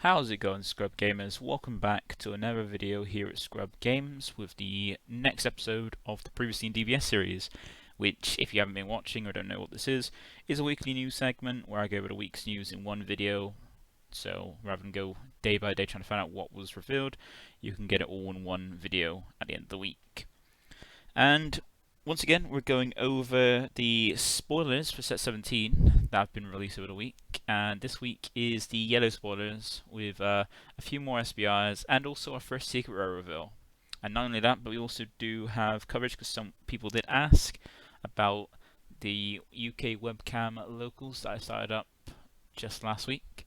How's it going, ScrubGamers? Welcome back to another video here at ScrubGames with the next episode of the Previously in DBS series, which, if you haven't been watching or don't know what this is a weekly news segment where I go over the week's news in one video. So rather than go day by day trying to find out what was revealed, you can get it all in one video at the end of the week. And once again, we're going over the spoilers for set 17 that have been released over the week, and this week is the yellow spoilers with a few more SPRs and also our first secret rare reveal. And not only that, but we also do have coverage because some people did ask about the UK Webcam Locals that I started up just last week,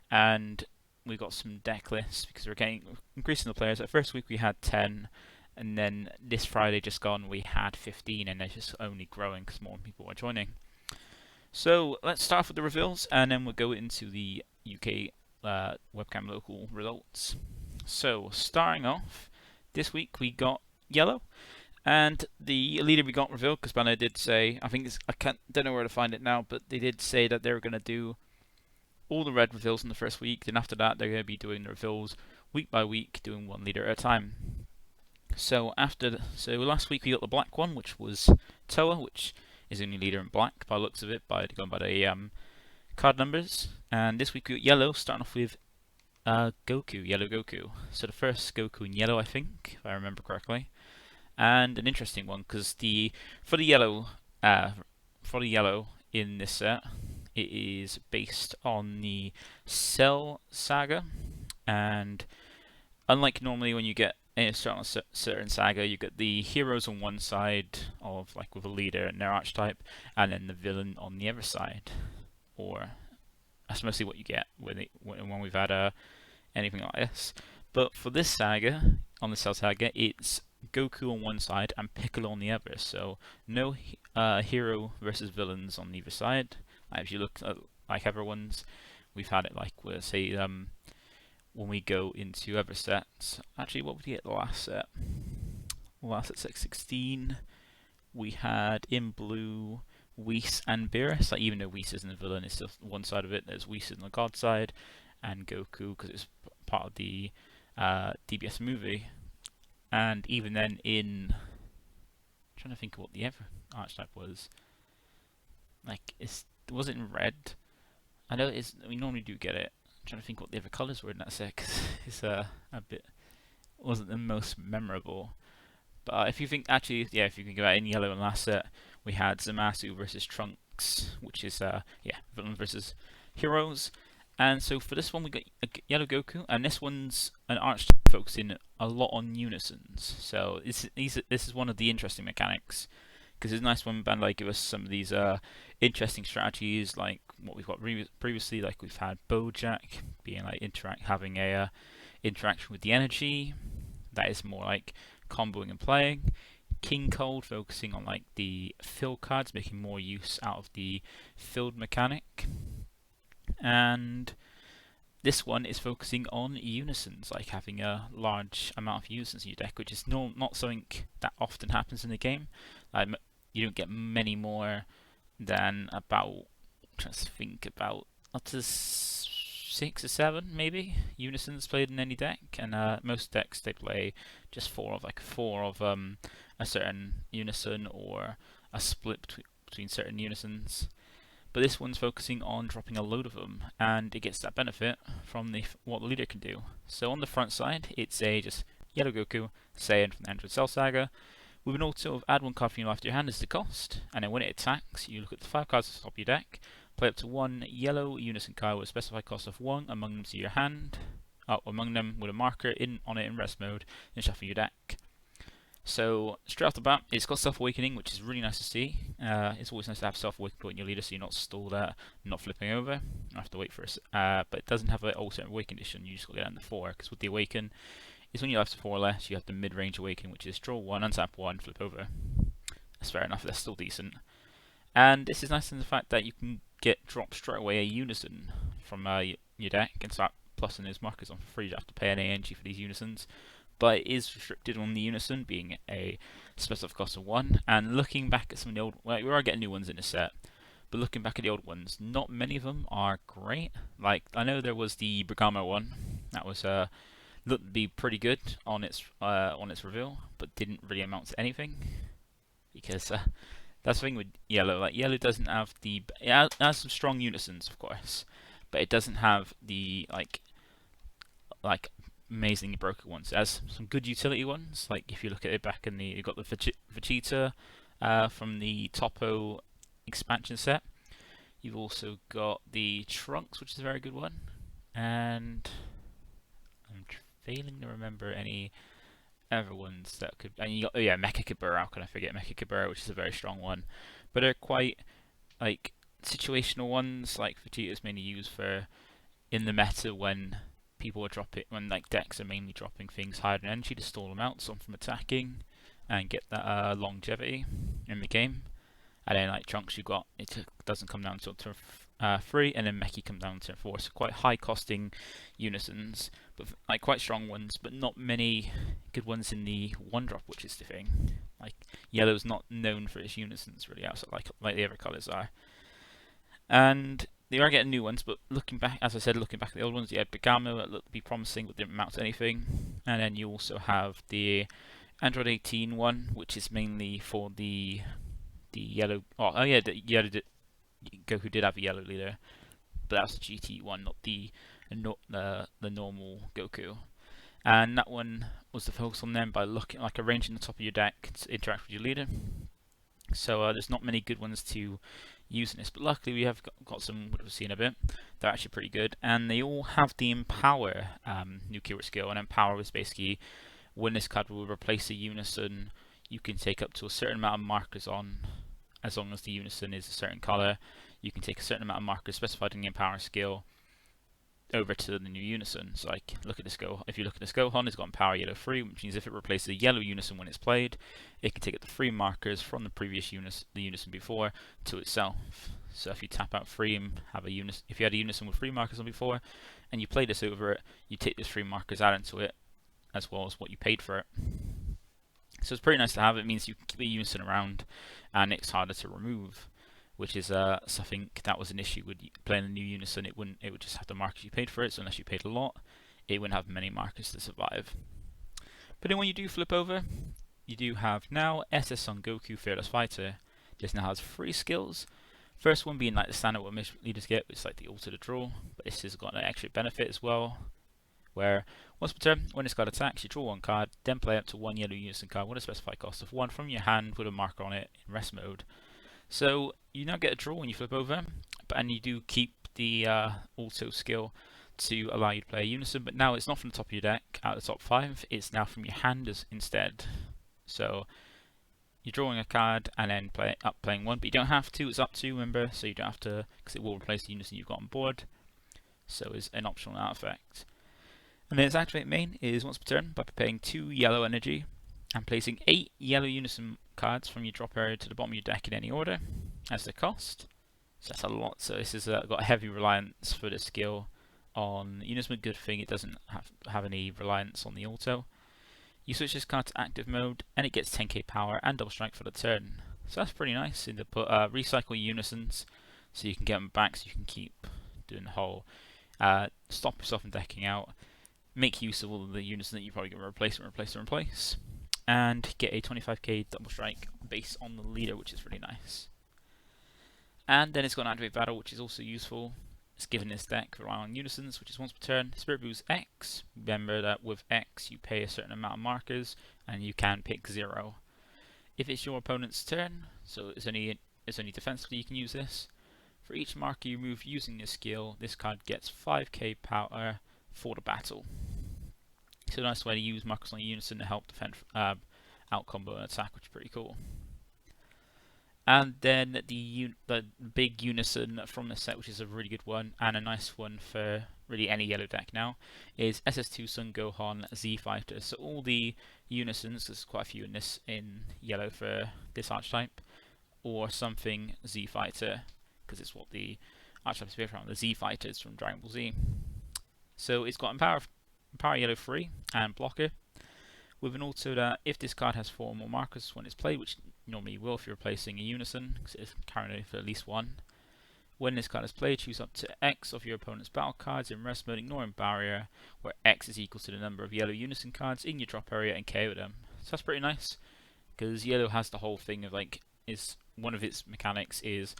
and we got some deck lists because we're increasing the players. At first week we had 10. And then this Friday just gone, we had 15, and they're just only growing because more people are joining. So let's start off with the reveals, and then we'll go into the UK webcam local results. So starting off, this week we got yellow, and the leader we got revealed because Banner did say, don't know where to find it now, but they did say that they were going to do all the red reveals in the first week. Then after that, they're going to be doing the reveals week by week, doing one leader at a time. So last week we got the black one, which was Toa, which is only leader in black by the looks of it, going by the card numbers. And this week we got yellow, starting off with Goku, Yellow Goku. So the first Goku in yellow, I think, if I remember correctly. And an interesting one because for the yellow in this set, it is based on the Cell Saga, and unlike normally when you get a certain saga, you get the heroes on one side of with a leader and their archetype, and then the villain on the other side. Or that's mostly what you get when we've had anything like this. But for this saga, on the Cell Saga, it's Goku on one side and Piccolo on the other. So no hero versus villains on either side. If you look at everyone's, we've had it when we go into other sets. Actually, what would we get the last set? Last set 616, we had in blue Whis and Beerus. Even though Whis isn't a villain, it's still one side of it. There's Whis on the god side, and Goku because it's part of the DBS movie. And even then, I'm trying to think of what the other archetype was. Was it in red? I know we normally do get it. Trying to think what the other colours were in that set because it's wasn't the most memorable. But if you think if you think about it, in yellow and last set, we had Zamasu versus Trunks, which is villain versus heroes. And so for this one we got Yellow Goku, and this one's an archetype focusing a lot on unisons. So this is one of the interesting mechanics, because it's nice when Bandai give us some of these interesting strategies, like what we've got previously. We've had Bojack being having a interaction with the energy that is more like comboing and playing. King Cold focusing on the fill cards, making more use out of the filled mechanic. And this one is focusing on unisons, having a large amount of unisons in your deck, which is not something that often happens in the game. You don't get many more than about up to 6 or 7 maybe unisons played in any deck, and most decks they play just 4 of a certain unison or a split between certain unisons. But this one's focusing on dropping a load of them, and it gets that benefit from what the leader can do. So on the front side, it's just Yellow Goku, Saiyan from the Android Cell Saga, with an auto of add 1 card from your life to your hand as the cost, and then when it attacks, you look at the 5 cards at the top of your deck, play up to 1 yellow unison card with a specified cost of 1 among them to your hand, among them with a marker on it in rest mode, and shuffle your deck. So straight off the bat, it's got Self-Awakening, which is really nice to see. It's always nice to have Self-Awakening in your leader, so you're not stalled out, not flipping over. You don't have to wait for it. But it doesn't have an alternate Awaken condition. You just got to get it in the 4, because with the Awaken, it's when you have to 4 or less, you have the mid-range Awakening, which is draw 1, untap 1, flip over. That's fair enough. That's still decent. And this is nice in the fact that you can drop straight away a unison from your deck and start plussing those markers on for free. You don't have to pay any energy for these unisons. But it is restricted on the unison being a specific cost of 1. And looking back at some of the old, we are getting new ones in the set, but looking back at the old ones, not many of them are great. Like, I know there was the Bergamo one that was looked to be pretty good on its reveal, but didn't really amount to anything, because that's the thing with Yellow. Like, Yellow doesn't have it has some strong unisons, of course, but it doesn't have the like amazingly broken ones. It has some good utility ones. Like, if you look at it back in you've got the Vegeta from the Topo expansion set. You've also got the Trunks, which is a very good one, and I'm failing to remember any other ones that could. And you got, oh yeah, Mecha Kibura. How can I forget Mecha Kibura, which is a very strong one, but they're quite like situational ones. Like, Vegeta's mainly used for in the meta when people are when like decks are mainly dropping things higher in energy to stall them out, some from attacking, and get that longevity in the game. And then like Trunks, you've got it doesn't come down until turn 3, and then Meki come down to turn 4. So quite high costing unisons, but like quite strong ones, but not many good ones in the one drop, which is the thing. Like, Yellow's not known for its unisons really, outside like the other colours are. And they are getting new ones, but looking back, as I said, looking back at the old ones, you had Bergamo that looked to be promising but didn't amount to anything. And then you also have the Android 18 one, which is mainly for the Yellow. Oh yeah, the Yellow Goku did have a Yellow leader, but that's the GT one, not the normal Goku. And that one was the focus on them by arranging the top of your deck to interact with your leader. So there's not many good ones to use in this, but luckily we have got some, which we'll see in a bit. They're actually pretty good, and they all have the Empower new keyword skill. And Empower is basically when this card will replace a unison, you can take up to a certain amount of markers on, as long as the unison is a certain color. You can take a certain amount of markers specified in the Empower skill over to the new unison. So like, look at this if you look at this Gohan, it's got Empower Yellow 3, which means if it replaces a yellow unison when it's played, it can take up the 3 markers from the previous the unison before to itself. So if you tap out 3 and have if you had a unison with 3 markers on before, and you play this over it, you take these 3 markers out into it, as well as what you paid for it. So it's pretty nice to have. It means you can keep a unison around, and it's harder to remove, which is something that was an issue with playing a new unison. It would just have the markers you paid for it. So unless you paid a lot, it wouldn't have many markers to survive. But then when you do flip over, you do have now SS Son Goku Fearless Fighter. This now has 3 skills. First one being like the standard what most leaders get, which is like the Alter the Draw, but this has got an extra benefit as well, where once per turn, when this card attacks, you draw 1 card, then play up to 1 yellow unison card with a specified cost of 1 from your hand with a marker on it in rest mode. So you now get a draw when you flip over, and you do keep the auto skill to allow you to play a unison, but now it's not from the top of your deck out of the top 5, it's now from your hand instead. So you're drawing a card and then playing 1, but you don't have to, it's up to you, remember, so you don't have to, because it will replace the unison you've got on board. So it's an optional effect. And then its activate main is once per turn by paying 2 yellow energy and placing 8 yellow unison cards from your drop area to the bottom of your deck in any order as the cost. So that's a lot. So this has got a heavy reliance for the skill on unison. A good thing, it doesn't have any reliance on the auto. You switch this card to active mode and it gets 10k power and double strike for the turn. So that's pretty nice. In the recycle unisons so you can get them back, so you can keep doing the whole stop yourself from decking out. Make use of all of the unison that you're probably going to replace, and get a 25k double strike based on the leader, which is really nice. And then it's got an activate battle, which is also useful. It's given this deck rely on unisons, which is once per turn. Spirit Boost X. Remember that with X you pay a certain amount of markers, and you can pick 0. If it's your opponent's turn, so it's only defensively you can use this. For each marker you move using this skill, this card gets 5k power for the battle. So a nice way to use markers on unison to help defend out combo and attack, which is pretty cool. And then the big unison from the set, which is a really good one and a nice one for really any yellow deck now, is SS2 Son Gohan Z Fighter. So all the unisons, there's quite a few in yellow for this archetype, or something Z Fighter, because it's what the archetype is based around. The Z Fighters from Dragon Ball Z. So it's got Empower Yellow 3 and Blocker, with an auto that if this card has 4 or more markers when it's played, which normally you will if you're replacing a unison, because it's currently for at least 1, When this card is played, choose up to X of your opponent's battle cards in rest mode, ignoring barrier, where X is equal to the number of yellow unison cards in your drop area and KO them. So that's pretty nice, because yellow has the whole thing of like, is one of its mechanics is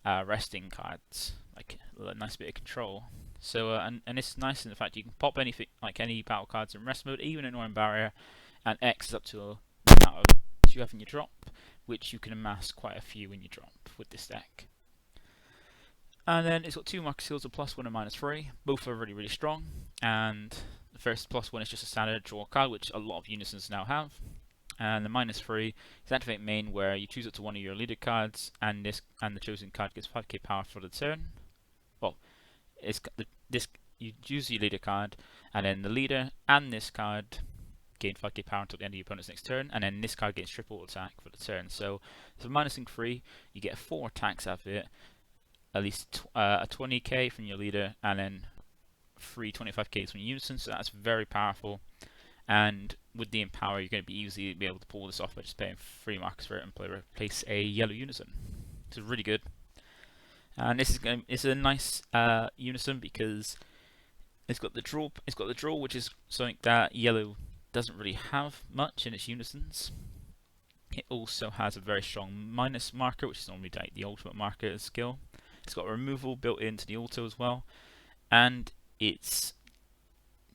resting cards, like a nice bit of control. So and this is nice in the fact you can pop anything, like any battle cards in rest mode, even ignoring barrier, and X is up to the amount of you have in your drop, which you can amass quite a few in your drop with this deck. And then it's got two marker skills, a +1 and -3. Both are really strong. And the first +1 is just a standard draw card, which a lot of unisons now have. And the -3 is activate main, where you choose it to one of your leader cards, and the chosen card gets 5k power for the turn. Well, you choose your leader card, and then the leader and this card gain 5k power until the end of your opponent's next turn, and then this card gains triple attack for the turn. So for -3, you get 4 attacks out of it, at least a 20k from your leader, and then 3 25ks from your unison, so that's very powerful. And with the Empower, you're going to be easily be able to pull this off by just paying 3 markers for it and replace a yellow unison. It's really good. And this is a nice unison because it's got the draw, which is something that yellow doesn't really have much in its unisons. It also has a very strong minus marker, which is normally like the ultimate marker skill. It's got removal built into the auto as well, and it's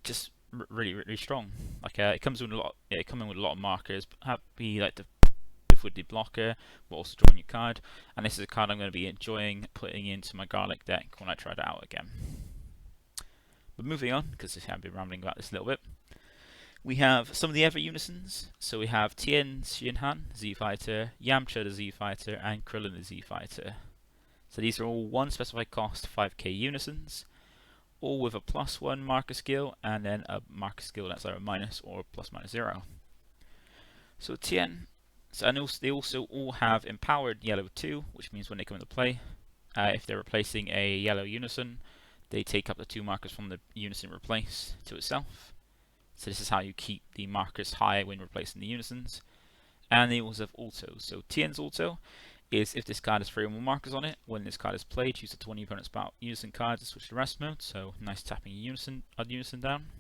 just really strong. Like it comes with a lot. Yeah, it comes in with a lot of markers. Be like the with the blocker, but also drawing your card. And this is a card I'm going to be enjoying putting into my garlic deck when I try it out again. But moving on, because I've been rambling about this a little bit. We have some of the other unisons. So we have Tien Shinhan, Z Fighter, Yamcha the Z Fighter, and Krillin the Z Fighter. So these are all 1 specified cost 5k unisons, all with a +1 marker skill, and then a marker skill that's either a minus or ±0. So Tien, they also all have empowered yellow 2, which means when they come into play, if they're replacing a yellow unison, they take up the 2 markers from the unison replace to itself. So this is how you keep the markers high when replacing the unisons. And they also have autos. So Tien's auto is if this card has 3 or more markers on it, when this card is played, choose it to one of your opponent's unison cards and switch to rest mode, so nice tapping unison down.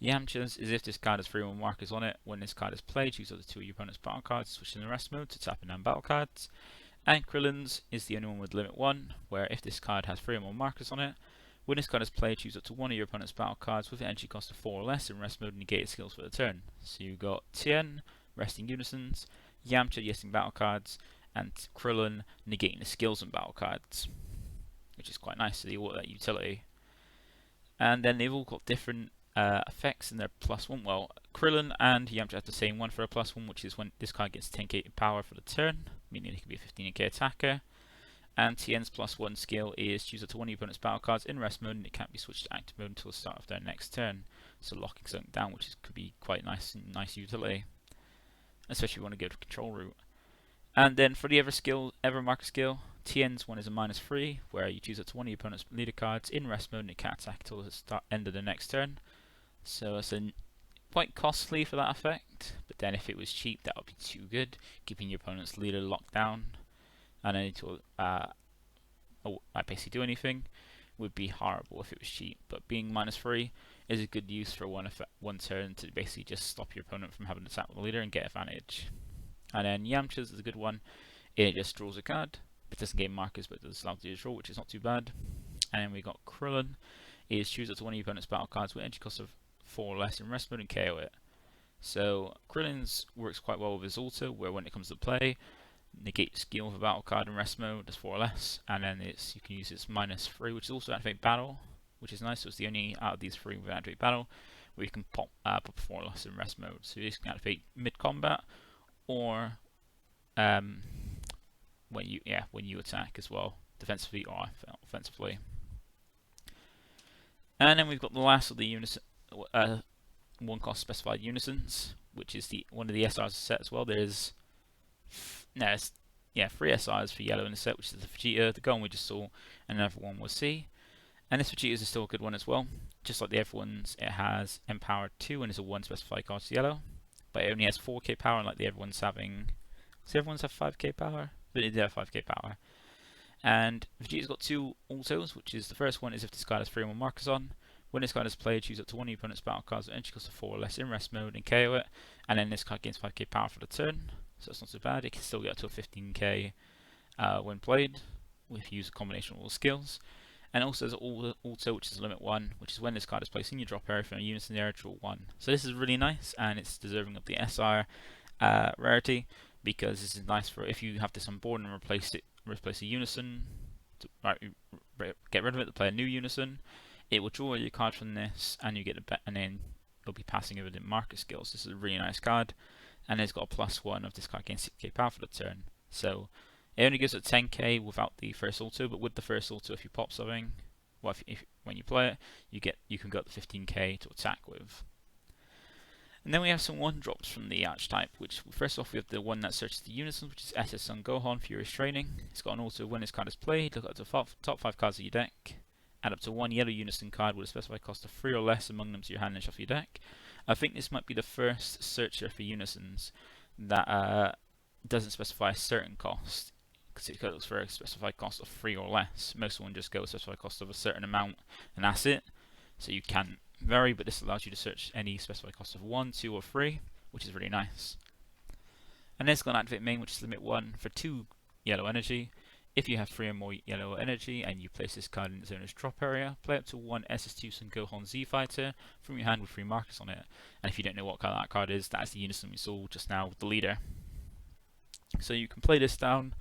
Yamcha's is if this card has 3 or more markers on it, when this card is played, choose the 2 of your opponent's battle cards and switch to the rest mode to tapping down battle cards. And Krillin's is the only one with limit 1, where if this card has 3 or more markers on it, when this card is played, choose up to one of your opponent's battle cards with an energy cost of 4 or less in rest mode and negate skills for the turn. So you've got Tien, resting unisons, Yamcha, yesing battle cards, and Krillin negating the skills and battle cards, which is quite nice, so they all that utility. And then they've all got different effects in their +1. Well, Krillin and Yamcha have the same one for a +1, which is when this card gets 10k power for the turn, meaning it can be a 15k attacker. And Tien's +1 skill is choose to one of your opponent's battle cards in rest mode, and it can't be switched to active mode until the start of their next turn. So locking something down, which could be quite nice utility, especially if you want to go to control route. And then for the ever marker skill, Tien's one is a -3, where you choose it to one of your opponent's leader cards in rest mode, and it can't attack until the end of the next turn. So it's quite costly for that effect, but then if it was cheap, that would be too good, keeping your opponent's leader locked down and until basically do anything would be horrible if it was cheap. But being -3 is a good use for one turn to basically just stop your opponent from having to attack with the leader and get advantage. And then Yamcha's is a good one. It just draws a card. It doesn't gain markers, but it does allow you to draw, which is not too bad. And then we got Krillin. Is choose up to one of your opponent's battle cards with energy cost of 4 or less in rest mode and KO it. So Krillin's works quite well with his auto, where when it comes to play, negate skill of a battle card in rest mode, does 4 or less, and then you can use its -3, which is also activate battle, which is nice. So it's the only out of these 3 with activate battle where you can pop 4 or less in rest mode. So you can activate mid combat or when you attack as well, defensively or offensively. And then we've got the last of the unison, 1 cost specified unisons, which is one of the SRs set as well. There's 3 SRs for yellow in the set, which is the Vegeta, the Gohan we just saw, and another one we'll see. And this Vegeta is still a good one as well. Just like the other ones, it has Empowered 2 and is a 1 specified cost yellow, but it only has 4k power, unlike the other ones having. So everyone's have 5k power, but it did have 5k power. And Vegeta's got two autos, which is the first one is if this card has 3 or more markers on. When this card is played, choose up to one of your opponent's battle cards with entry cost of 4 or less in rest mode and KO it. And then this card gains 5k power for the turn, so it's not so bad. It can still get up to a 15k when played if you use a combination of all skills. And also there's auto, which is limit 1, which is when this card is placed in your drop area from a unit in the area, draw 1. So this is really nice, and it's deserving of the SR rarity, because this is nice for if you have this on board and replace a unison, get rid of it to play a new unison. It will draw your card from this, and you get and then it'll be passing over the marker skills. This is a really nice card, and it's got a +1 of this card gains 6k power for the turn. So it only gives it 10k without the first auto, but with the first auto, if you pop something, well, if when you play it, you can go up to 15k to attack with. And then we have some 1-drops from the archetype, which first off we have the one that searches the unisons, which is SS Son Gohan Furious Training. It's got an auto when this card is played, look at the top 5 cards of your deck, add up to 1 yellow unison card with a specified cost of 3 or less among them to your hand and shuffle your deck. I think this might be the first searcher for unisons that doesn't specify a certain cost, because it goes for a specified cost of 3 or less. Most of them just go a specified cost of a certain amount, and that's it. So you can vary, but this allows you to search any specified cost of 1, 2 or 3, which is really nice. And then it's got an activate main, which is limit 1 for 2 yellow energy. If you have 3 or more yellow energy and you place this card in its owner's drop area, play up to 1 SS2 Son Gohan Z Fighter from your hand with 3 markers on it. And if you don't know what colour that card is, that is the unison we saw just now with the leader. So you can play this down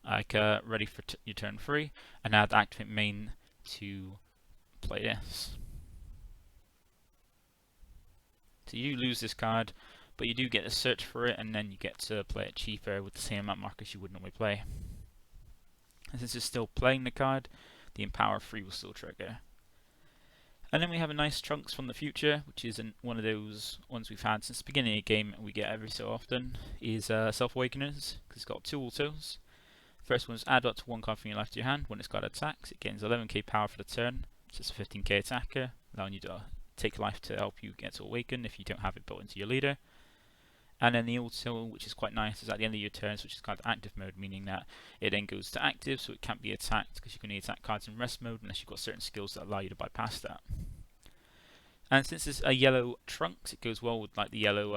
like ready for your turn 3, and add activate main to play this. So you lose this card, but you do get to search for it, and then you get to play it cheaper with the same amount of markers you would normally play. And since it's still playing the card, the Empower 3 will still trigger. And then we have a nice Trunks from the Future, which is one of those ones we've had since the beginning of the game, and we get every so often, is Self-Awakeners, because it's got 2 autos. First one is add up to 1 card from your life to your hand. When this card attacks, it gains 11k power for the turn, so it's a 15k attacker, allowing you to take life to help you get to awaken if you don't have it built into your leader. And then the auto, which is quite nice, is at the end of your turns, which is called active mode, meaning that it then goes to active, so it can't be attacked because you can only attack cards in rest mode unless you've got certain skills that allow you to bypass that. And since it's a yellow Trunks, it goes well with like the yellow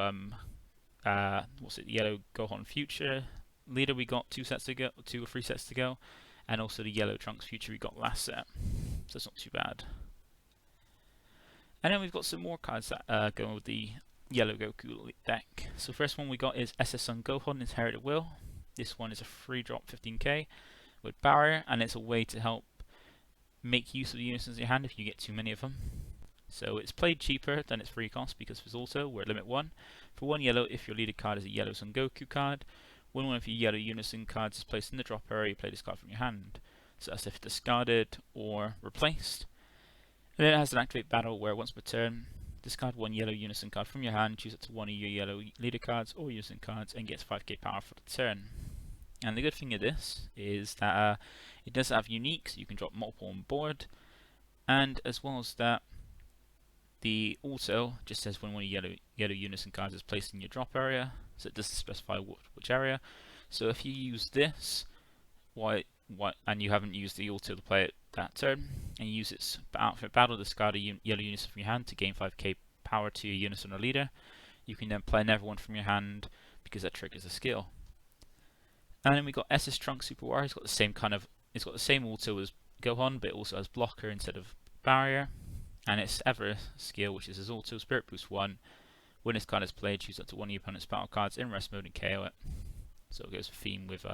Yellow Gohan Future leader we got 2 or 3 sets to go, and also the yellow Trunks Future we got last set, so it's not too bad. And then we've got some more cards that go with the Yellow Goku deck. So first one we got is SS Son Gohan Inherited Will. This one is a 3-drop 15k with Barrier, and it's a way to help make use of the unisons in your hand if you get too many of them. So it's played cheaper than its free cost because of its auto, we're at limit 1. For 1 yellow, if your leader card is a Yellow Son Goku card, when one of your yellow unison cards is placed in the drop area, you play this card from your hand. So that's if discarded or replaced. And then it has an activate battle where once per turn, discard 1 yellow unison card from your hand, choose it to 1 of your yellow leader cards or unison cards, and gets 5k power for the turn. And the good thing of this is that it does have unique, so you can drop multiple on board, and as well as that, the auto just says when one of your yellow unison cards is placed in your drop area, so it doesn't specify which area. So if you use this, and you haven't used the auto to play it that turn, and you use its outfit battle, discard a yellow unison from your hand to gain 5k power to your unison or leader, you can then play another one from your hand because that triggers a skill. And then we got SS Trunks Super Warrior. It's got the same auto as Gohan, but it also has blocker instead of barrier. And its ever skill, which is his auto, Spirit Boost 1. When this card is played, choose up to 1 of your opponent's battle cards in rest mode and KO it. So it goes a theme with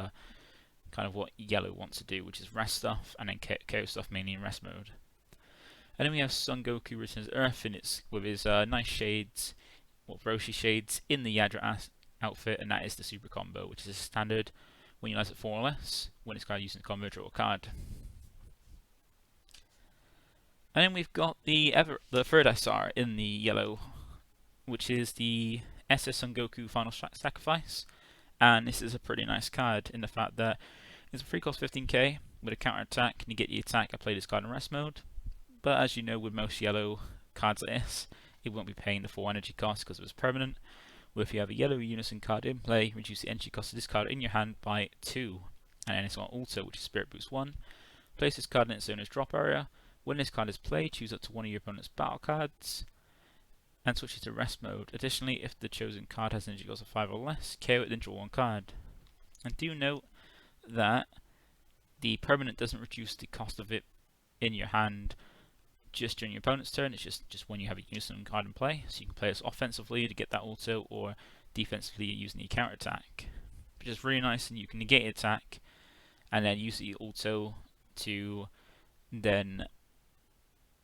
kind of what yellow wants to do, which is rest stuff, and then KO stuff mainly in rest mode. And then we have Son Goku Returns Earth with his nice shades, Roshi shades in the Yadra outfit, and that is the super combo, which is a standard. When you light at 4 or less, when this card using the combo, draw a card. And then we've got the third SR in the yellow, which is the SS Son Goku Final Sacrifice. And this is a pretty nice card in the fact that it's a free cost 15k with a counter attack, and you get the attack. I play this card in rest mode, but as you know, with most yellow cards like this, it won't be paying the full energy cost because it was permanent. Where if you have a yellow unison card in play, reduce the energy cost of this card in your hand by 2. And then it's got Alto, which is Spirit Boost 1. Place this card in its owner's drop area. When this card is played, choose up to one of your opponent's battle cards and switch it to rest mode. Additionally, if the chosen card has energy cost of 5 or less, KO it, then draw one card. And do note that the permanent doesn't reduce the cost of it in your hand just during your opponent's turn. It's just when you have a unison card in play, so you can play this offensively to get that Alto, or defensively using the counter attack, which is really nice. And you can negate attack and then use the Alto to then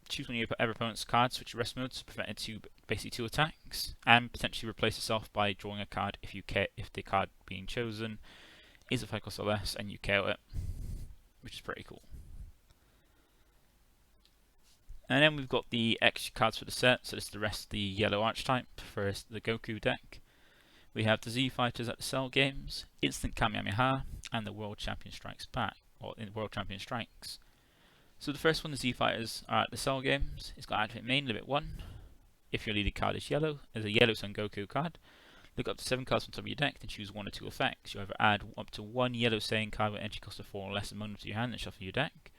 choose one of your opponent's cards, switch to rest mode to prevent it to basically 2 attacks, and potentially replace itself by drawing a card if the card being chosen is a 5 cost or less and you KO it, which is pretty cool. And then we've got the extra cards for the set, so this is the rest of the yellow archetype for the Goku deck. We have the Z Fighters at the ScrubGames, Instant Kamehameha, and the World Champion Strikes Back, or in World Champion Strikes. So the first one, the Z Fighters, are at the ScrubGames. It's got activate main, limit 1. If your leading card is yellow, as a yellow Son Goku card, look up to 7 cards on top of your deck, then choose 1 or 2 effects. You either add up to 1 yellow Saiyan card with energy cost of 4 or less among them to your hand and shuffle your deck,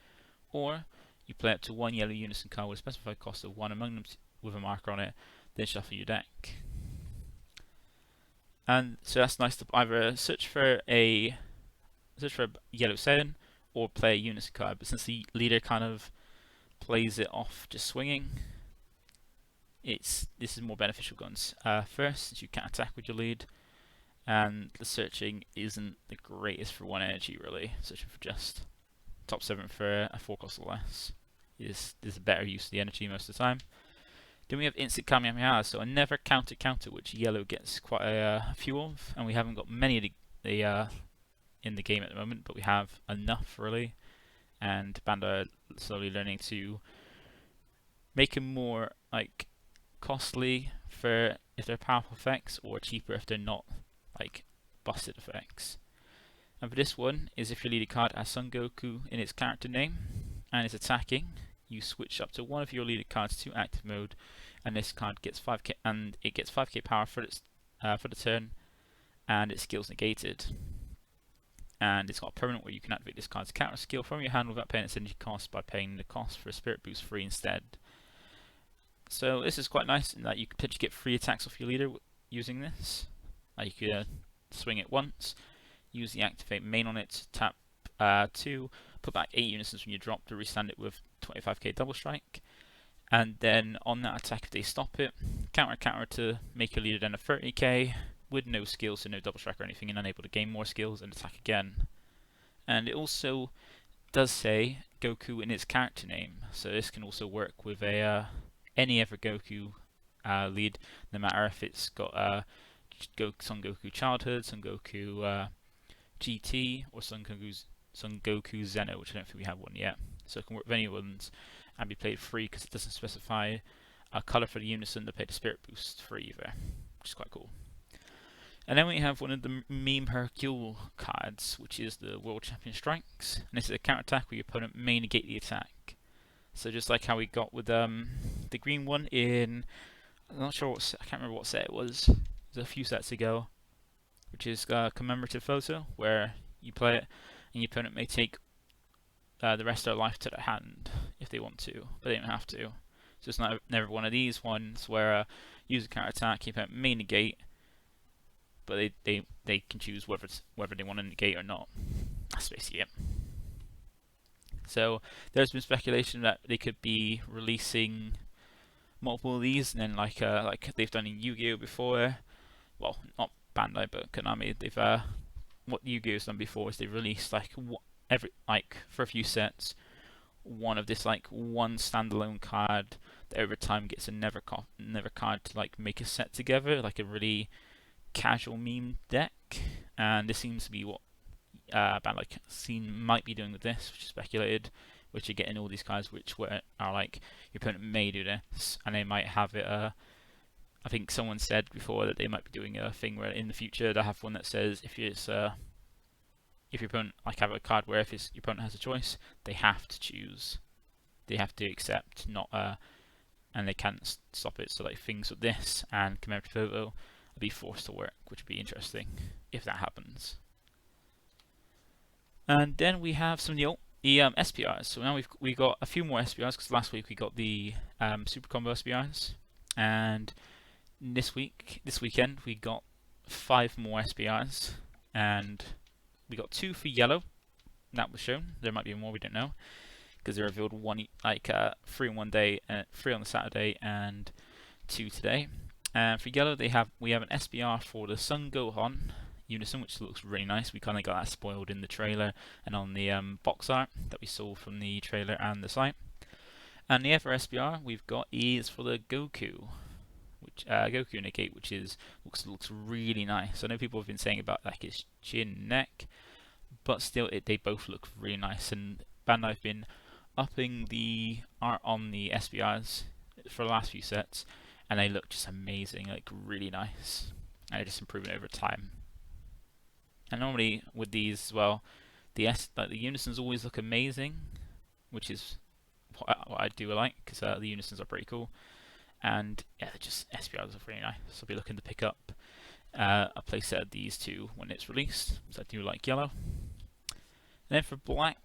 or you play up to 1 yellow unison card with a specified cost of 1 among them with a marker on it, then shuffle your deck. And so that's nice to either search for a yellow Saiyan or play a unison card, but since the leader kind of plays it off just swinging, this is more beneficial guns. First, since you can't attack with your lead, and the searching isn't the greatest for 1 energy really. Searching for just top 7 for a 4 cost or less is a better use of the energy most of the time. Then we have Instant Kamehameha, so a never counter, which yellow gets quite a few of, and we haven't got many of the in the game at the moment, but we have enough really, and Bandai are slowly learning to make them more like costly for if they're powerful effects, or cheaper if they're not like busted effects. And for this one is if your leader card has Son Goku in its character name and is attacking, you switch up to one of your leader cards to active mode, and this card gets 5k, and it gets 5k power for the turn, and its skill's negated. And it's got a permanent where you can activate this card's counter skill from your hand without paying its energy cost by paying the cost for a Spirit Boost free instead. So this is quite nice in that you could potentially get free attacks off your leader using this. You could swing it once, use the activate main on it, tap 2, put back 8 unisons from your drop to restand it with 25k double strike, and then on that attack if they stop it, counter to make your leader then a 30k with no skills, so no double strike or anything, and unable to gain more skills and attack again. And it also does say Goku in its character name, so this can also work with any other Goku lead, no matter if it's got Son Goku Childhood, Son Goku GT, or Son Goku Zeno, which I don't think we have one yet. So it can work with any ones and be played free because it doesn't specify a colour for the unison to play the Spirit Boost free either, which is quite cool. And then we have one of the Meme Hercule cards, which is the World Champion Strikes. And this is a counter attack where your opponent may negate the attack. So just like how we got with the green one in, I'm not sure I can't remember what set it was. It was a few sets ago, which is a commemorative photo where you play it and your opponent may take the rest of their life to their hand if they want to, but they don't have to. So it's never one of these ones where use a counter attack, your opponent may negate, but they can choose whether they want to negate or not. That's basically it. So there's been speculation that they could be releasing multiple of these, and then like they've done in Yu-Gi-Oh before. Well, not Bandai, but Konami. What Yu-Gi-Oh's done before is they released for a few sets, one of this one standalone card that over time gets another card to make a set together, like a really casual meme deck. And this seems to be what Bandai might be doing with this, which is speculated, which you're getting all these cards which are like your opponent may do this, and they might have it. I think someone said before that they might be doing a thing where in the future they'll have one that says if your opponent have a card where if your opponent has a choice, they have to choose, they have to accept, not and they can't stop it. So things with this and commemorative photo will be forced to work, which would be interesting if that happens. And then we have some new SPRs. So now we got a few more SPRs because last week we got the Super Combo SPRs, and this weekend we got 5 more SPRs, and we got 2 for yellow. That was shown. There might be more, we don't know, because they revealed 3 on one day, 3 on the Saturday, and 2 today. And for yellow, we have an SPR for the Sun Gohan Unison, which looks really nice. We kind of got that spoiled in the trailer and on the box art that we saw from the trailer and the site. And the other SPR we've got is for the Goku, which Goku Negate, which looks really nice. I know people have been saying about like his chin, neck, but still, they both look really nice. And Bandai have been upping the art on the SPRs for the last few sets, and they look just amazing, like really nice, and they're just improving over time. And normally with these as well, the unisons always look amazing, which is what I do like, because the unisons are pretty cool. And yeah, they're just SPRs are really nice. So I'll be looking to pick up a playset of these two when it's released, because I do like yellow. And then for black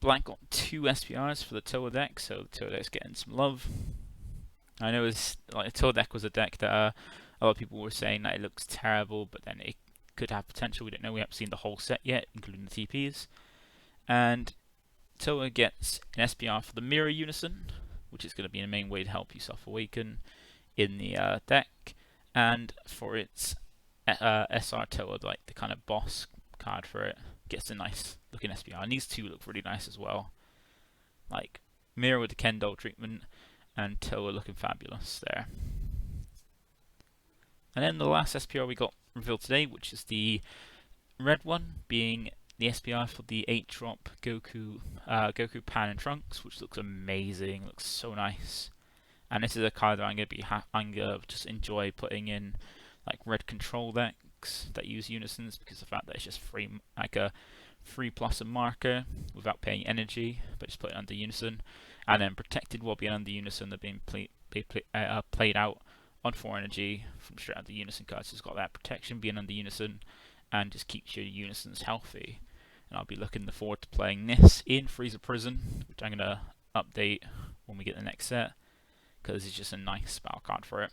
got 2 SPRs for the Toa deck, so the Toa deck's getting some love. I know the Toa deck was a deck that a lot of people were saying that it looks terrible, but then it could have potential. We don't know. We haven't seen the whole set yet, including the TPs. And Toa gets an SPR for the Mirror Unison, which is going to be a main way to help you self-awaken in the deck, and for its SR Toa, like the kind of boss card for it, gets a nice looking SPR. And these two look really nice as well, like Mirror with the Ken doll treatment and Toa looking fabulous there. And then the last SPR we got revealed today, which is the red one, being the SPR for the 8-drop Goku, Pan and Trunks, which looks amazing, looks so nice. And this is a card that I'm gonna just enjoy putting in like red control decks that use unisons, because of the fact that it's just free, like a 3+ a marker without paying energy, but just put it under unison, and then protected while being under unison. They're being played out on 4 energy from straight out the unison cards. So it's got that protection being under unison, and just keeps your unisons healthy. And I'll be looking forward to playing this in Freezer Prison, which I'm gonna update when we get the next set, because it's just a nice spell card for it.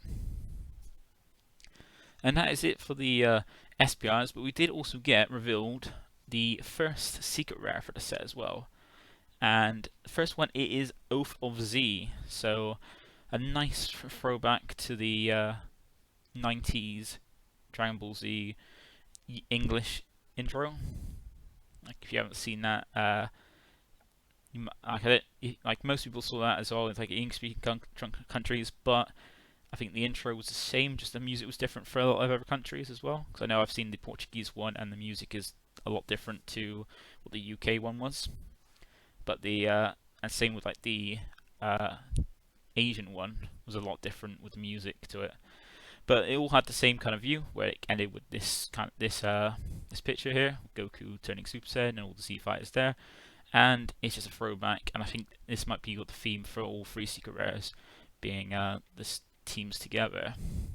And that is it for the SPRs, but we did also get revealed the first secret rare for the set as well. And the first one, it is Oath of Z, so a nice throwback to the 90s Dragon Ball Z English intro. Like if you haven't seen that, like most people saw that as well. It's like English-speaking countries, but I think the intro was the same, just the music was different for a lot of other countries as well. Because I know I've seen the Portuguese one, and the music is a lot different to what the UK one was. But the and same with like the Asian one was a lot different with the music to it. But it all had the same kind of view, where it ended with this this picture here, Goku turning Super Saiyan and all the Z fighters there, and it's just a throwback. And I think this might be the theme for all 3 secret rares, being this teams together,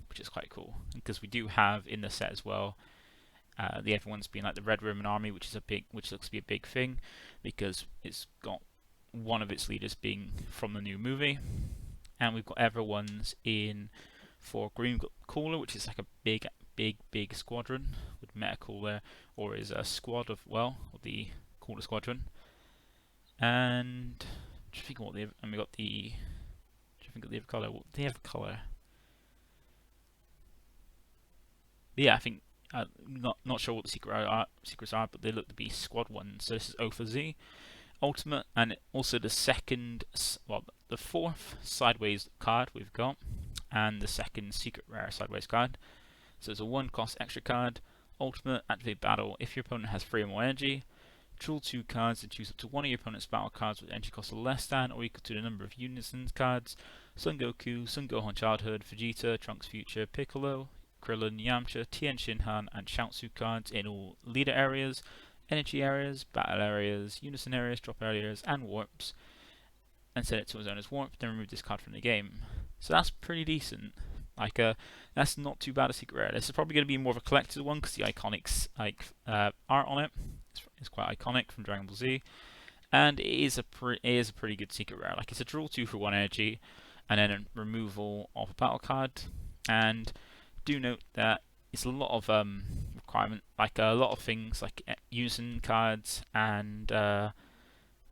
which is quite cool. Because we do have in the set as well, the other ones being like the Red Roman Army, which looks to be a big thing, because it's got one of its leaders being from the new movie, and we've got other ones in for Green Cooler, which is like a big squadron with Meta Cooler, or is a squad of the Cooler Squadron. And I think what the and we got the the other color. What the other color? But yeah, I think not sure what the secrets are, but they look to be squad ones. So this is O for Z Ultimate, and also the the 4th sideways card we've got, and the 2nd secret rare sideways card. So it's a 1-cost extra card. Ultimate, activate battle if your opponent has 3 or more energy. Draw 2 cards and choose up to one of your opponent's battle cards with energy cost less than or equal to the number of Unison cards. Son Goku, Son Gohan Childhood, Vegeta, Trunks Future, Piccolo, Krillin, Yamcha, Tien Shinhan, and Chaozu cards in all leader areas, energy areas, battle areas, unison areas, drop areas, and warps, and set it to a zone as warp, then remove this card from the game. So that's pretty decent. Like that's not too bad a secret rare. This is probably going to be more of a collector's one because the iconic art on it. It's quite iconic from Dragon Ball Z, and it is a pretty good secret rare. Like, it's a draw 2 for 1 energy, and then a removal of a battle card. And do note that it's a lot of requirement, like a lot of things like unison cards and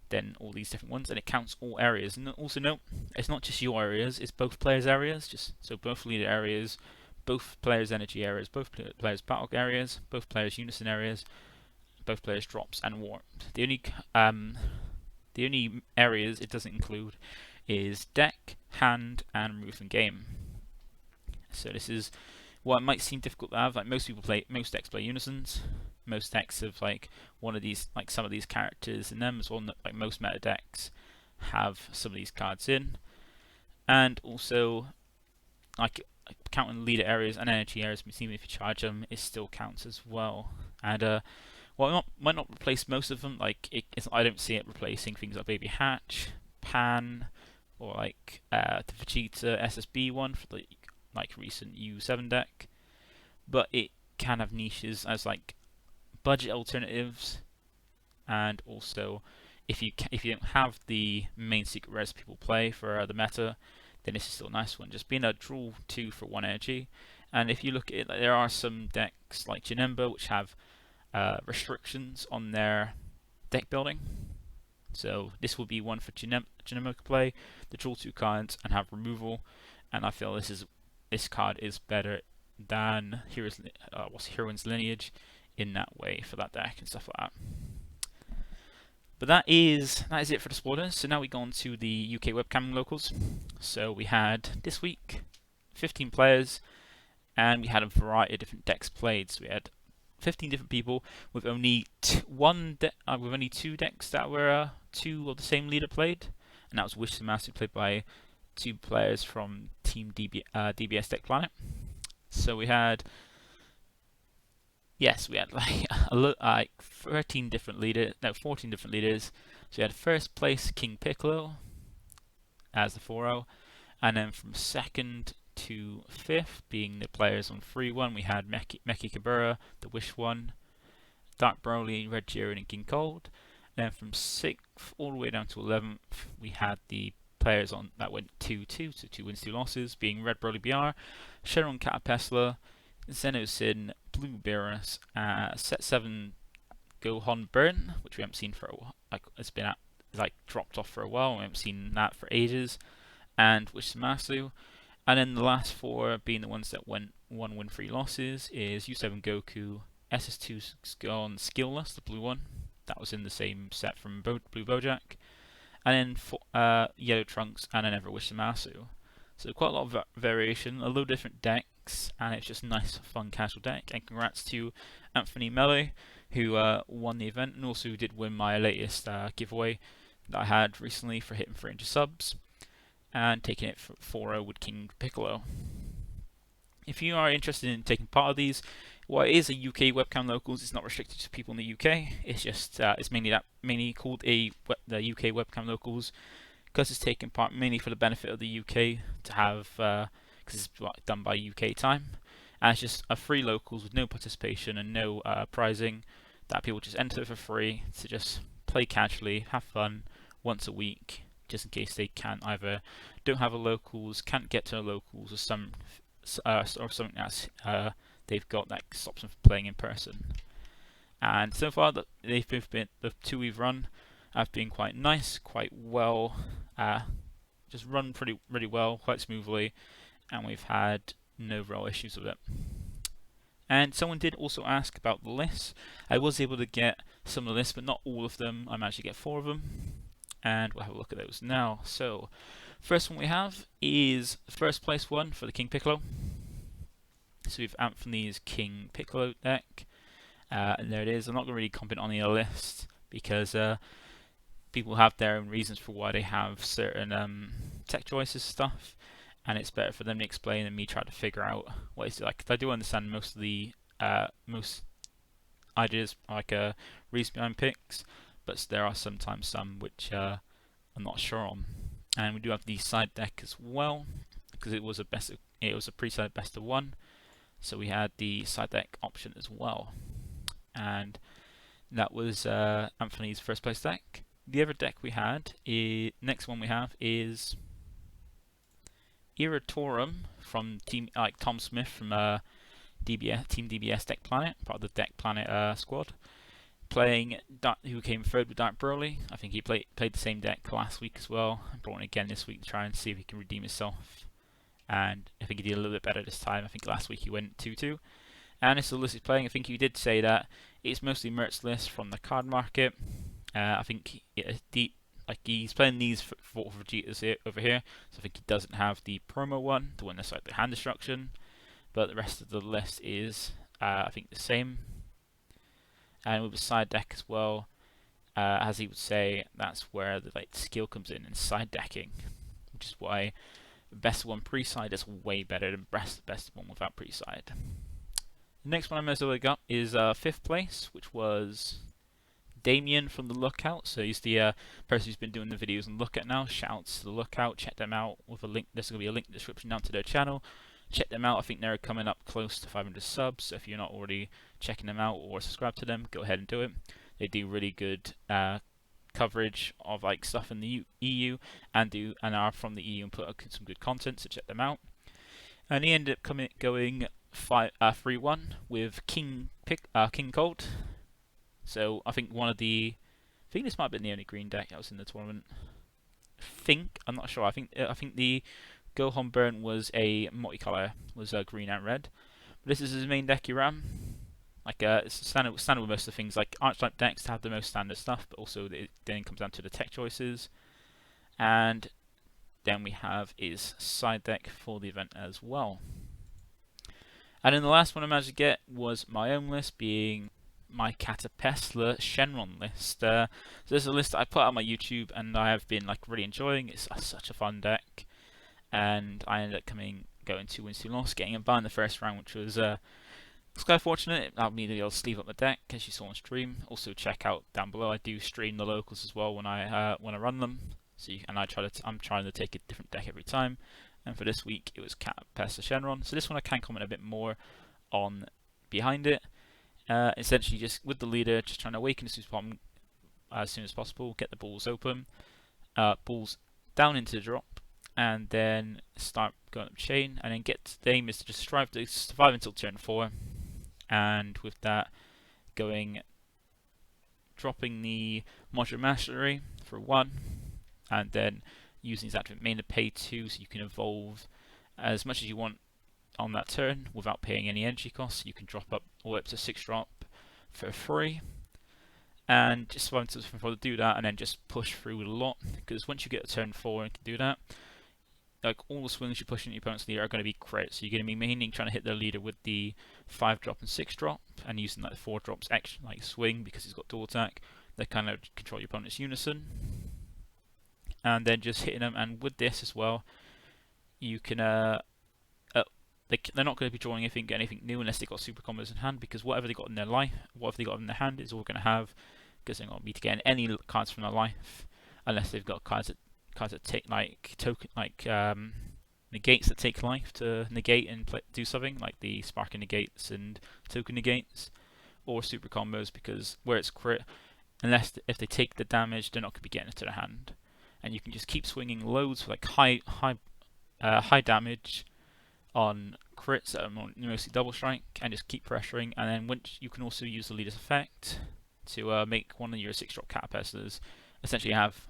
then all these different ones, and it counts all areas. And also note, it's not just your areas; it's both players' areas. Just so both leader areas, both players' energy areas, both players' battle areas, both players' unison areas, both players' drops and warps. The only areas it doesn't include is deck, hand, and remove from game. So this is what might seem difficult to have. Like, most decks play unisons. Most decks have like one of these, like some of these characters in them as well. Like, most meta decks have some of these cards in, and also like counting leader areas and energy areas. Even if you charge them, it still counts as well. And well, might not replace most of them. Like, I don't see it replacing things like Baby Hatch, Pan, or like the Vegeta SSB one for the like recent U7 deck, but it can have niches as like budget alternatives, and also if you don't have the main secret rares people play for the meta, then this is still a nice one. Just being a draw 2 for 1 energy, and if you look at it, like, there are some decks like Janemba which have restrictions on their deck building. So this will be one for Janemba to play, the draw 2 cards and have removal, and I feel this card is better than Heroine's Lineage in that way for that deck and stuff like that. But that is it for the spoilers. So now we go on to the UK Webcam Locals. So we had this week 15 players, and we had a variety of different decks played. So we had 15 different people with only two decks that were two of the same leader played, and that was Wish Zamasu, played by 2 players from Team DBS Deck Planet. So we had like 14 different leaders. So we had first place King Piccolo as the 4-0, and then from second to 5th, being the players on 3-1, we had Meki Kabura, the Wish one, Dark Broly, Red Jiren, and King Cold. And then from 6th all the way down to 11th, we had the players on that went 2-2, so 2 wins, 2 losses, being Red Broly BR, Sharon Catapesla, Zeno Sin, Blue Beerus, Set 7 Gohan Burn, which we haven't seen for a while. It's been dropped off for a while. We haven't seen that for ages, and Wish Zamasu. And then the last 4 being the ones that went 1 win, 3 losses is U7 Goku, SS2 Gon Skillless, the blue one, that was in the same set from Blue Bojack, and then Yellow Trunks, and then Ever Wish Zamasu. So quite a lot of variation, a lot of different decks, and it's just a nice, fun, casual deck. And congrats to Anthony Mele, who won the event, and also did win my latest giveaway that I had recently for hitting 300 subs, and taking it for 4-0 with King Piccolo. If you are interested in taking part of these, well, it is a UK Webcam Locals. It's not restricted to people in the UK. It's just it's mainly called the UK Webcam Locals because it's taken part mainly for the benefit of the UK to have, because it's done by UK time, and it's just a free locals with no participation and no prizing that people just enter for free to just play casually, have fun once a week, just in case they don't have a locals, can't get to a locals, or something that's they've got that stops them from playing in person. And so far, the 2 we've run have been quite nice, quite well, just run really well, quite smoothly, and we've had no real issues with it. And someone did also ask about the lists. I was able to get some of the lists, but not all of them. I managed to get 4 of them, and we'll have a look at those now. So, first one we have is the first place one for the King Piccolo. So we've Anthony's King Piccolo deck, and there it is. I'm not going to really comment on the list because people have their own reasons for why they have certain tech choices stuff, and it's better for them to explain than me try to figure out what it's like. I do understand most of the most ideas, like reason behind picks, but there are sometimes some which I'm not sure on. And we do have the side deck as well, because it was a pre-side best of 1. So we had the side deck option as well. And That was Anthony's first place deck. The other deck we had, next one we have is Iratorum from Tom Smith from DBS Team DBS Deck Planet, part of the Deck Planet squad. Playing who came third with Dark Broly. I think he played the same deck last week as well. I brought it again this week to try and see if he can redeem himself. And I think he did a little bit better this time. I think last week he went 2-2. And it's the list he's playing. I think he did say that it's mostly merch list from the card market. I think he's playing these for Vegeta's over here, so I think he doesn't have the promo one, the one that's like the hand destruction. But the rest of the list is, I think, the same. And with the side deck as well, as he would say, that's where the skill comes in side decking, which is why the best one pre-side is way better than the best one without pre-side. The next one I most got is 5th place, which was Damien from the Lookout. So he's the person who's been doing the videos on Lookout now. Shouts to the Lookout. Check them out with a link. There's going to be a link in the description down to their channel. Check them out. I think they're coming up close to 500 subs. So if you're not already checking them out or subscribed to them, go ahead and do it. They do really good coverage of stuff in the EU and are from the EU and put out some good content. So check them out. And he ended up going 3-1 with King Cold. So I think I think this might have been the only green deck that was in the tournament. I'm not sure. I think the Gohan Burn was a multicolor, was green and red. But this is his main deck he ran. It's standard with most of the things. Archetype decks have the most standard stuff, but also it then comes down to the tech choices. And then we have his side deck for the event as well. And then the last one I managed to get was my own list, being my Catapesla Shenron list. So this is a list that I put out on my YouTube, and I have been really enjoying. It's such a fun deck, and I ended up going 2 wins, 2 losses, getting a ban in the first round, which was quite fortunate. It allowed me to be able to sleeve up the deck, as you saw on stream. Also check out down below, I do stream the locals as well when I run them. So I'm trying to take a different deck every time. And for this week, it was Catapesla Shenron. So this one I can comment a bit more on behind it. Essentially, just with the leader, just trying to awaken as soon as possible, get the balls open, balls down into the drop, and then start going up chain, and then the aim is to just strive to survive until turn 4, and with that, dropping the Modular Mastery for 1, and then using his activate main to pay 2, so you can evolve as much as you want on that turn without paying any energy costs. You can drop up all up to 6 drop for free, and just survive until turn 4 to do that, and then just push through a lot, because once you get to turn 4 and can do that, all the swings you push in your opponent's leader are going to be crit, so you're going to be mainly trying to hit the leader with the 5 drop and 6 drop, and using the 4 drops extra swing, because he's got dual attack. They kind of control your opponent's unison, and then just hitting them. And with this as well, you can they're not going to be drawing anything new unless they've got super combos in hand, because whatever they got in their hand is all going to have, because they're not going to be getting any cards from their life unless they've got cards that take negates that take life to negate and do something, like the sparking negates and token negates, or super combos, because where it's crit, if they take the damage, they're not going to be getting it to their hand, and you can just keep swinging loads for high damage on crits that are mostly double strike, and just keep pressuring. And then once you can also use the leader's effect to make one of your 6 drop Catapeslas essentially have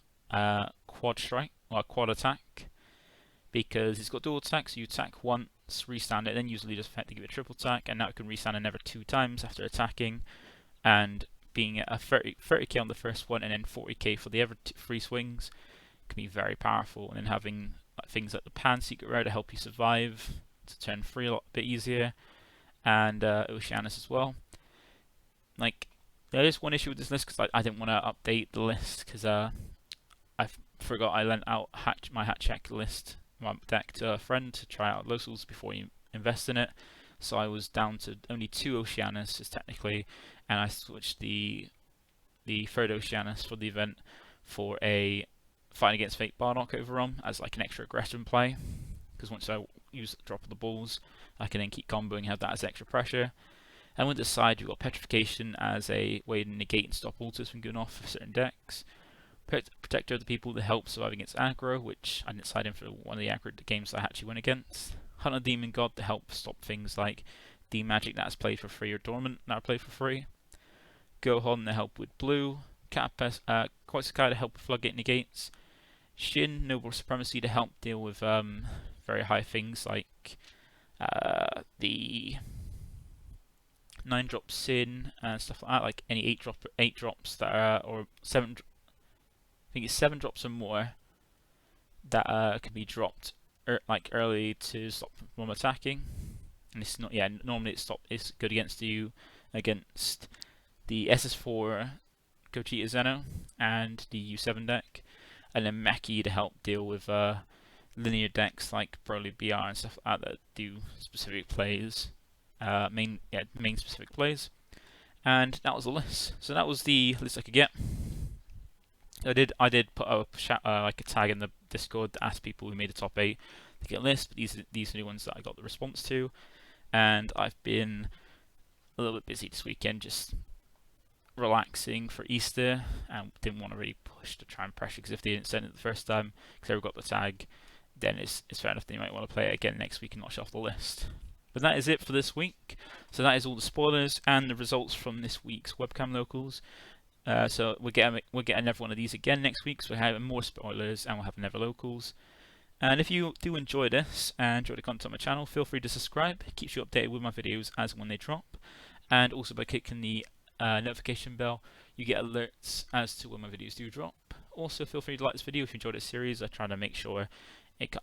quad strike or quad attack, because it's got dual attack, so you attack once, restand it, then use the leader's effect to give it a triple attack, and now it can restand another 2 times after attacking, and being a 30k on the first one and then 40k for the other 3 swings can be very powerful. And then having things like the Pan Secret Rare to help you survive to turn 3 a bit easier, and Oceanus as well. There is one issue with this list, because I didn't want to update the list, because I forgot I lent out my hat check list, my deck, to a friend to try out locals before you invest in it. So I was down to only 2 Oceanuses technically, and I switched the 3rd Oceanus for the event for a Fighting Against Fate Bardock overrun as an extra aggression play, because once I use the drop of the balls, I can then keep comboing and have that as extra pressure. And with the side, you've got Petrification as a way to negate and stop altars from going off for certain decks. Protector of the People to help survive against aggro, which I didn't side in for one of the aggro games I actually went against. Hunter Demon God to help stop things like D-Magic that's played for free or Dormant that are played for free. Gohan to help with blue. Koitsukai to help with Floodgate negates. Shin, Noble Supremacy to help deal with very high things like the 9-drop Sin and stuff like that, like any 8 drops that are, or 7, I think it's 7 drops or more that can be dropped like early to stop from attacking. And it's not, yeah, normally it's good against you against the SS4 Gogeta Zeno and the U7 deck, and then Maki to help deal with linear decks like Broly BR and stuff like that do specific plays, main specific plays. And that was the list. So that was the list I could get. I did put up like a tag in the Discord to ask people who made the top 8 to get a list, but these are the ones that I got the response to. And I've been a little bit busy this weekend, just relaxing for Easter, and didn't want to really push to try and pressure, because if they didn't send it the first time because they got the tag, then it's fair enough they might want to play it again next week and not off the list. But that is it for this week. So that is all the spoilers and the results from this week's webcam locals. So we'll get another one of these again next week, so we'll have more spoilers and we'll have another locals. And if you do enjoy this and enjoy the content on my channel, feel free to subscribe. It keeps you updated with my videos as and when they drop. And also by clicking the notification bell, you get alerts as to when my videos do drop. Also feel free to like this video if you enjoyed this series. I try to make sure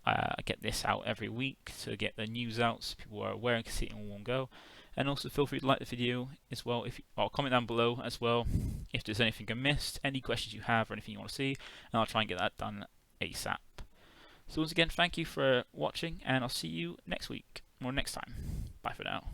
I get this out every week to get the news out so people are aware and can see it in one go. And also feel free to like the video as well, or comment down below as well if there's anything I missed, any questions you have or anything you want to see, and I'll try and get that done ASAP. So once again, thank you for watching, and I'll see you next week, or next time. Bye for now.